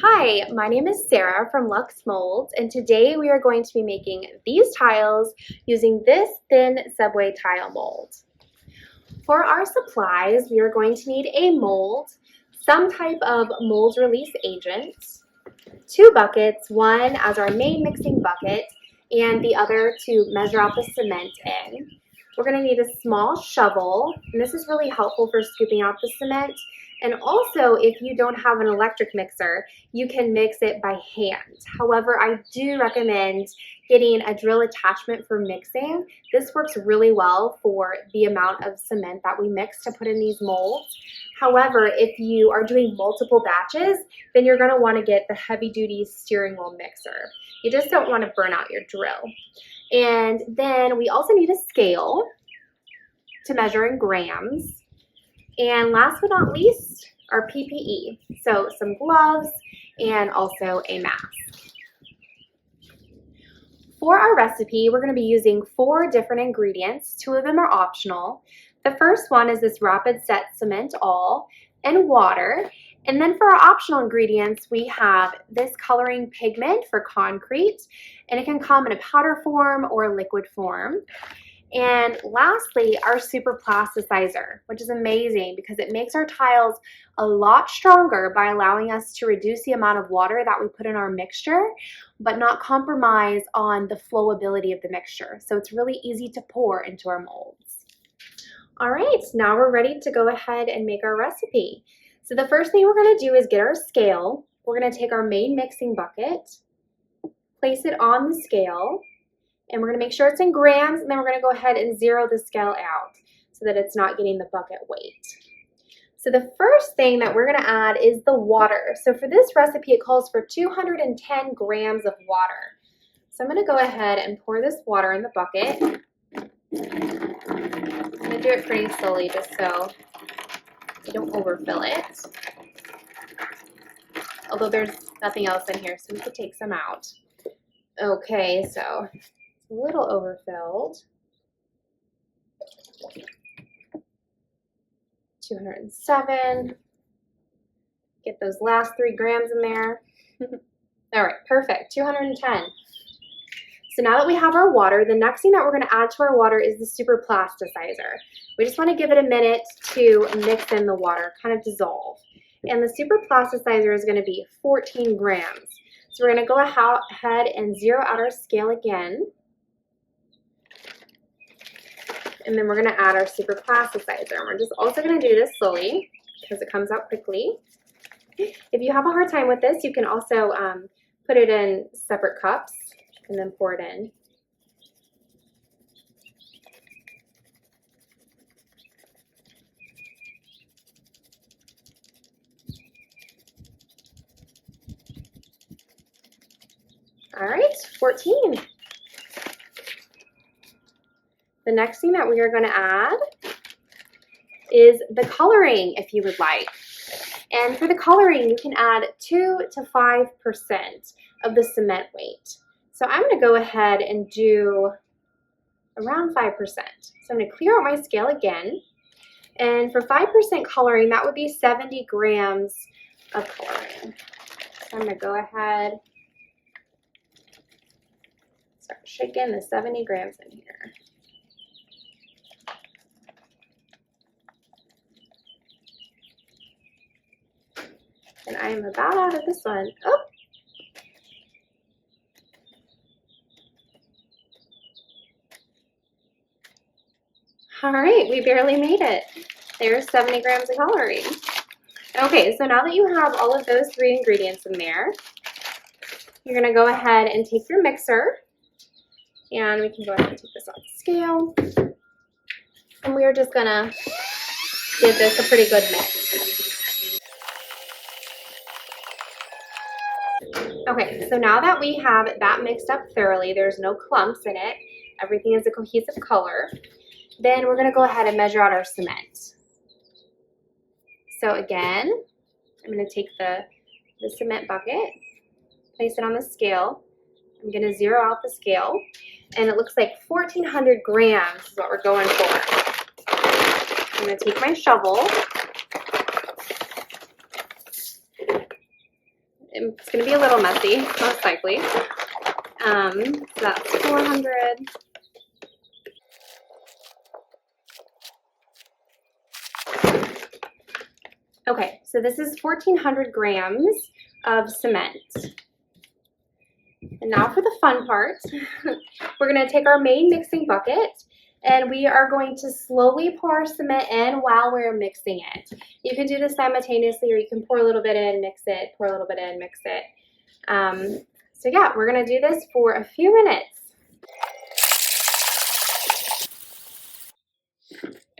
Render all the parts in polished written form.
Hi, my name is Sarah from Lux Molds, and today we are going to be making these tiles using this thin subway tile mold. For our supplies, we are going to need a mold, some type of mold release agent, 2 buckets, one as our main mixing bucket and the other to measure out the cement in. We're going to need a small shovel, and this is really helpful for scooping out the cement. And also, if you don't have an electric mixer, you can mix it by hand. However, I do recommend getting a drill attachment for mixing. This works really well for the amount of cement that we mix to put in these molds. However, if you are doing multiple batches, then you're going to want to get the heavy-duty steering wheel mixer. You just don't want to burn out your drill. And then we also need a scale to measure in grams. And last but not least, our PPE. So some gloves and also a mask. For our recipe, we're going to be using 4 different ingredients. 2 of them are optional. The first one is this rapid set cement all and water. And then for our optional ingredients, we have this coloring pigment for concrete, and it can come in a powder form or liquid form. And lastly, our super plasticizer, which is amazing because it makes our tiles a lot stronger by allowing us to reduce the amount of water that we put in our mixture, but not compromise on the flowability of the mixture. So it's really easy to pour into our molds. All right, now we're ready to go ahead and make our recipe. So the first thing we're going to do is get our scale. We're going to take our main mixing bucket, place it on the scale, and we're going to make sure it's in grams, and then we're going to go ahead and zero the scale out so that it's not getting the bucket weight. So the first thing that we're going to add is the water. So for this recipe, it calls for 210 grams of water. So I'm going to go ahead and pour this water in the bucket. I'm going to do it pretty slowly just so you don't overfill it. Although there's nothing else in here, so we could take some out. Okay, so a little overfilled. 207. Get those last 3 grams in there. All right, perfect, 210. So now that we have our water, the next thing that we're gonna add to our water is the super plasticizer. We just wanna give it a minute to mix in the water, kind of dissolve. And the super plasticizer is gonna be 14 grams. So we're gonna go ahead and zero out our scale again. And then we're going to add our super plasticizer. And we're just also going to do this slowly because it comes out quickly. If you have a hard time with this, you can also put it in separate cups and then pour it in. All right, 14. The next thing that we are going to add is the coloring, if you would like. And for the coloring, you can add 2 to 5% of the cement weight. So I'm going to go ahead and do around 5%. So I'm going to clear out my scale again. And for 5% coloring, that would be 70 grams of coloring. So I'm going to go ahead, start shaking the 70 grams in here. And I am about out of this one. Oh! All right, we barely made it. There's 70 grams of coloring. Okay, so now that you have all of those 3 ingredients in there, you're gonna go ahead and take your mixer, and we can go ahead and take this off the scale. And we are just gonna give this a pretty good mix. Okay, so now that we have that mixed up thoroughly, there's no clumps in it, everything is a cohesive color, then we're gonna go ahead and measure out our cement. So again, I'm gonna take the cement bucket, place it on the scale. I'm gonna zero out the scale, and it looks like 1,400 grams is what we're going for. I'm gonna take my shovel It's going to be a little messy, most likely. So that's 400. Okay, so this is 1,400 grams of cement. And now for the fun part. We're going to take our main mixing bucket and we are going to slowly pour cement in while we're mixing it. You can do this simultaneously, or you can pour a little bit in, mix it, pour a little bit in, mix it. So yeah, we're going to do this for a few minutes.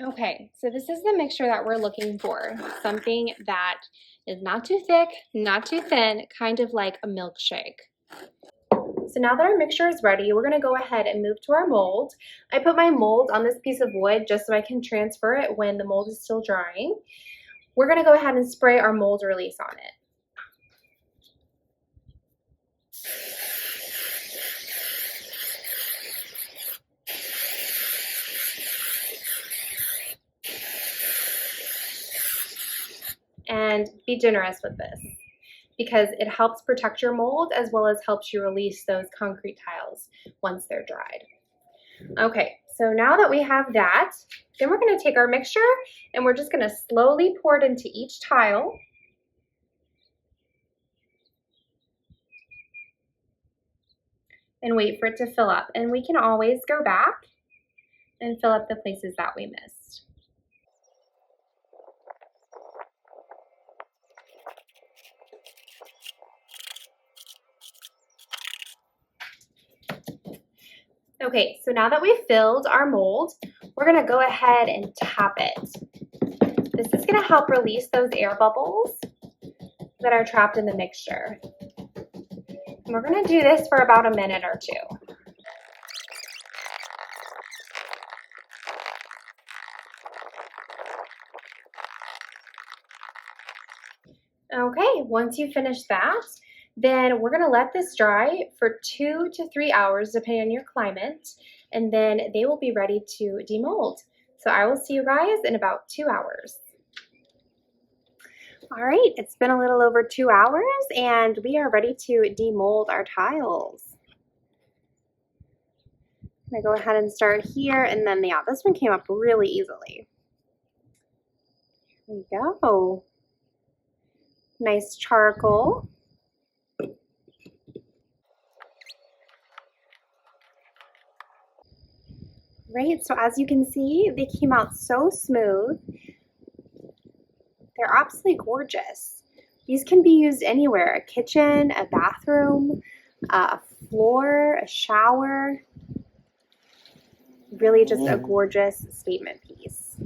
Okay, so this is the mixture that we're looking for. Something that is not too thick, not too thin, kind of like a milkshake. So now that our mixture is ready, we're gonna go ahead and move to our mold. I put my mold on this piece of wood just so I can transfer it when the mold is still drying. We're gonna go ahead and spray our mold release on it. And be generous with this because it helps protect your mold as well as helps you release those concrete tiles once they're dried. Okay, so now that we have that, then we're going to take our mixture and we're just going to slowly pour it into each tile. And wait for it to fill up. And we can always go back and fill up the places that we missed. Okay, so now that we've filled our mold, we're gonna go ahead and tap it. This is gonna help release those air bubbles that are trapped in the mixture. And we're gonna do this for about a minute or two. Okay, once you finish that, then we're gonna let this dry for 2 to 3 hours, depending on your climate, and then they will be ready to demold. So I will see you guys in about 2 hours. All right, it's been a little over 2 hours and we are ready to demold our tiles. I'm gonna go ahead and start here, and then yeah, this one came up really easily. There we go. Nice charcoal. Right, so as you can see, they came out so smooth. They're absolutely gorgeous. These can be used anywhere, a kitchen, a bathroom, a floor, a shower. Really just a gorgeous statement piece.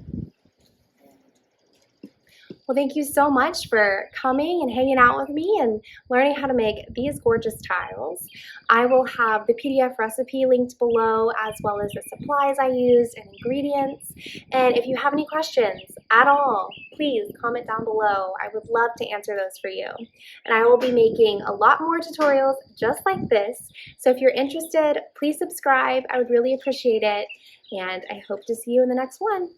Well, thank you so much for coming and hanging out with me and learning how to make these gorgeous tiles. I will have the PDF recipe linked below, as well as the supplies I used and ingredients. And if you have any questions at all, please comment down below. I would love to answer those for you. And I will be making a lot more tutorials just like this. So if you're interested, please subscribe. I would really appreciate it. And I hope to see you in the next one.